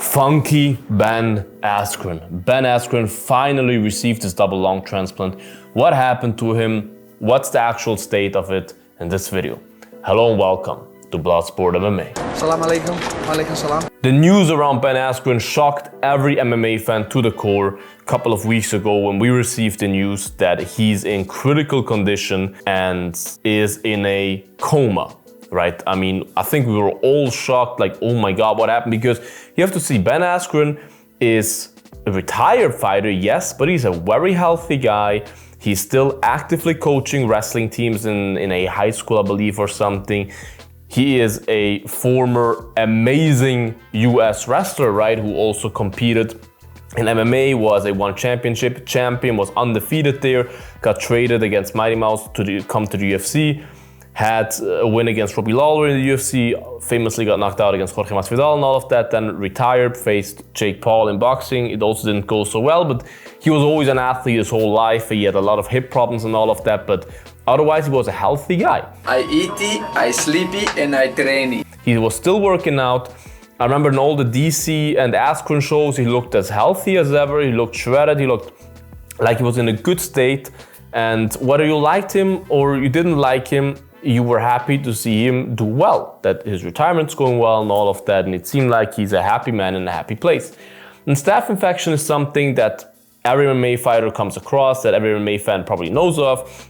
Funky Ben Askren. Ben Askren finally received his double lung transplant. What happened to him? What's the actual state of it in this video? Hello and welcome to Bloodsport MMA. Salam alaikum. Walaikum salam. The news around Ben Askren shocked every MMA fan to the core a couple of weeks ago when we received the news that he's in critical condition and is in a coma. Right? I mean, I think we were all shocked, like, oh my God, what happened? Because you have to see, Ben Askren is a retired fighter, yes, but he's a very healthy guy. He's still actively coaching wrestling teams in a high school, I believe, or something. He is a former amazing US wrestler, right? Who also competed in MMA, was a one championship champion, was undefeated there, got traded against Mighty Mouse to come to the UFC. Had a win against Robbie Lawler in the UFC, famously got knocked out against Jorge Masvidal and all of that, then retired, faced Jake Paul in boxing. It also didn't go so well, but he was always an athlete his whole life. He had a lot of hip problems and all of that, but otherwise he was a healthy guy. I eat, I sleepy, and I train. He was still working out. I remember in all the DC and Askren shows, he looked as healthy as ever. He looked shredded, he looked like he was in a good state. And whether you liked him or you didn't like him, you were happy to see him do well, that his retirement's going well and all of that, and it seemed like he's a happy man in a happy place. And staph infection is something that every MMA fighter comes across, that every MMA fan probably knows of.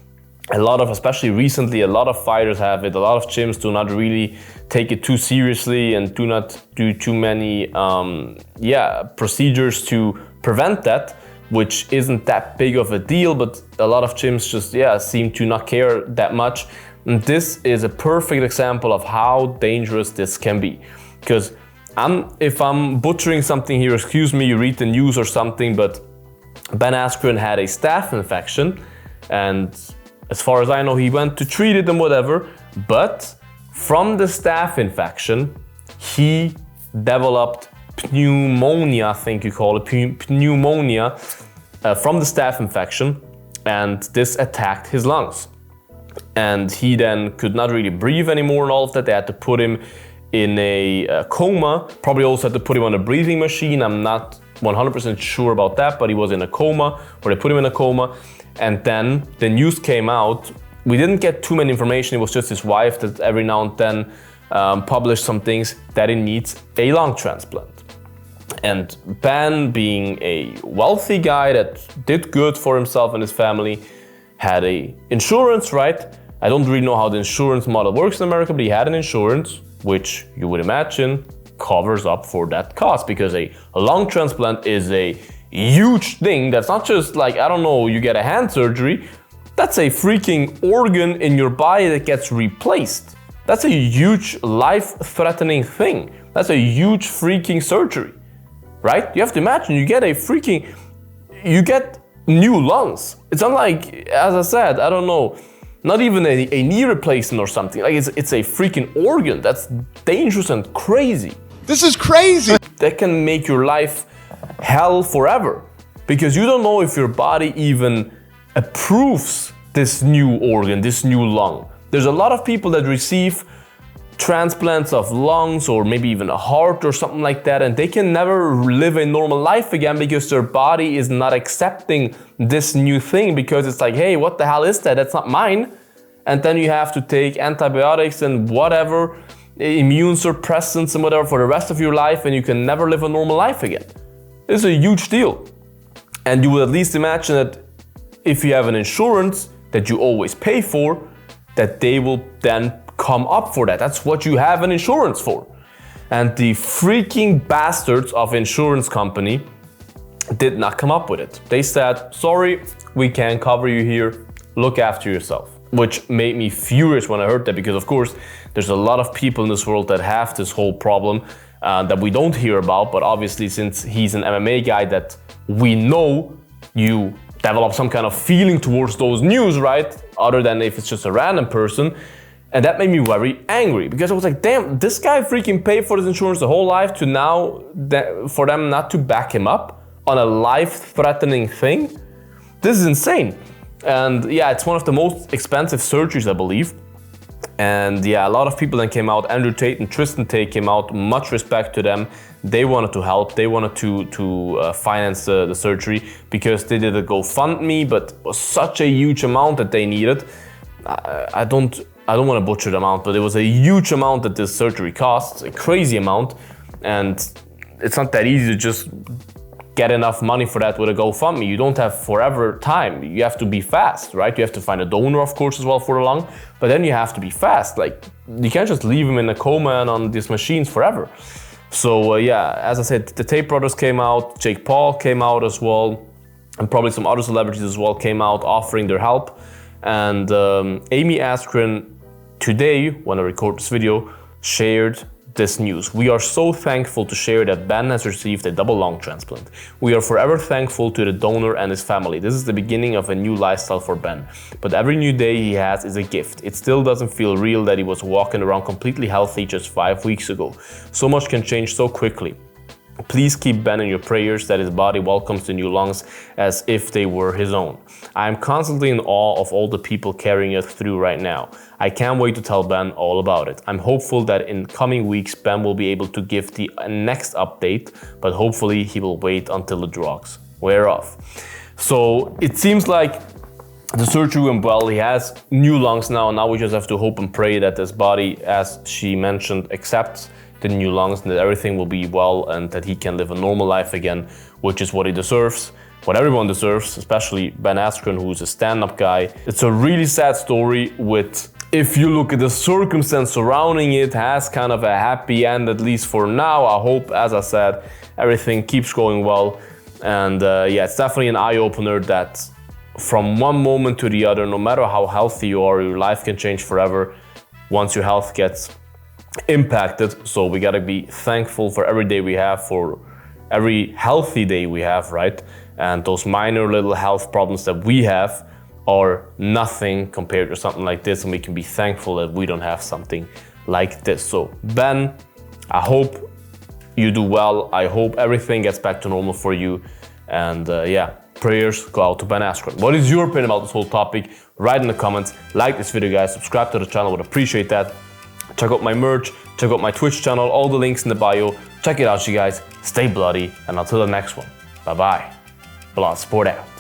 A lot of, especially recently, a lot of fighters have it. A lot of gyms do not really take it too seriously and do not do too many procedures to prevent that, which isn't that big of a deal, but a lot of gyms just seem to not care that much. And this is a perfect example of how dangerous this can be. Because if I'm butchering something here, excuse me, you read the news or something, but Ben Askren had a staph infection, and as far as I know, he went to treat it and whatever, but from the staph infection, he developed pneumonia, I think you call it, pneumonia from the staph infection, and this attacked his lungs. And he then could not really breathe anymore and all of that. They had to put him in a coma, probably also had to put him on a breathing machine. I'm not 100% sure about that, but he was in a coma, or they put him in a coma. And then the news came out. We didn't get too many information. It was just his wife that every now and then published some things that he needs a lung transplant. And Ben, being a wealthy guy that did good for himself and his family, had a insurance, right? I don't really know how the insurance model works in America, but he had an insurance, which you would imagine covers up for that cost, because a lung transplant is a huge thing. That's not just like, I don't know, you get a hand surgery. That's a freaking organ in your body that gets replaced. That's a huge life-threatening thing. That's a huge freaking surgery, right? You have to imagine, you get new lungs. It's unlike, as I said, I don't know, not even a knee replacement or something. Like it's a freaking organ. That's dangerous and crazy. This is crazy. That can make your life hell forever, because you don't know if your body even approves this new organ, this new lung. There's a lot of people that receive transplants of lungs or maybe even a heart or something like that, and they can never live a normal life again because their body is not accepting this new thing, because it's like, hey, what the hell is that? That's not mine. And then you have to take antibiotics and whatever, immune suppressants and whatever for the rest of your life, and you can never live a normal life again. It's a huge deal. And you would at least imagine that if you have an insurance that you always pay for, that they will then come up for that. That's what you have an insurance for. And the freaking bastards of insurance company did not come up with it. They said, sorry, we can't cover you here. Look after yourself. Which made me furious when I heard that, because of course, there's a lot of people in this world that have this whole problem that we don't hear about. But obviously, since he's an MMA guy that we know, you develop some kind of feeling towards those news, right? Other than if it's just a random person. And that made me very angry, because I was like, damn, this guy freaking paid for his insurance the whole life to now, for them not to back him up on a life-threatening thing? This is insane. And yeah, it's one of the most expensive surgeries, I believe. And yeah, a lot of people then came out. Andrew Tate and Tristan Tate came out, much respect to them. they wanted to help. They wanted to finance the surgery because they did a GoFundMe, but it was such a huge amount that they needed. I don't want to butcher the amount, but it was a huge amount that this surgery costs, a crazy amount, and it's not that easy to just get enough money for that with a GoFundMe. You don't have forever time. You have to be fast, right? You have to find a donor, of course, as well for the lung, but then you have to be fast. Like, you can't just leave him in a coma and on these machines forever. So yeah, as I said, the Tate brothers came out, Jake Paul came out as well, and probably some other celebrities as well came out offering their help. And Amy Askren today, when I record this video, shared this news. We are so thankful to share that Ben has received a double lung transplant. We are forever thankful to the donor and his family. This is the beginning of a new lifestyle for Ben. But every new day he has is a gift. It still doesn't feel real that he was walking around completely healthy just 5 weeks ago. So much can change so quickly. Please keep Ben in your prayers that his body welcomes the new lungs as if they were his own. I am constantly in awe of all the people carrying us through right now. I can't wait to tell Ben all about it. I'm hopeful that in coming weeks Ben will be able to give the next update, but hopefully he will wait until the drugs wear off. So it seems like the surgery went well. He has new lungs now, and now we just have to hope and pray that his body, as she mentioned, accepts the new lungs and that everything will be well and that he can live a normal life again, which is what he deserves, what everyone deserves, especially Ben Askren, who's a stand-up guy. It's a really sad story with, if you look at the circumstance surrounding it, has kind of a happy end, at least for now. I hope, as I said, everything keeps going well. And yeah, it's definitely an eye-opener that from one moment to the other, no matter how healthy you are, your life can change forever once your health gets impacted. So we gotta be thankful for every day we have, for every healthy day we have, right? And those minor little health problems that we have are nothing compared to something like this, and we can be thankful that we don't have something like this. So Ben, I hope you do well. I hope everything gets back to normal for you. And yeah, prayers go out to Ben Askren. What is your opinion about this whole topic? Write in the comments. Like this video, guys. Subscribe to the channel, would appreciate that. Check out my merch, check out my Twitch channel, all the links in the bio. Check it out, you guys. Stay bloody, and until the next one, bye-bye. Bloodsport out.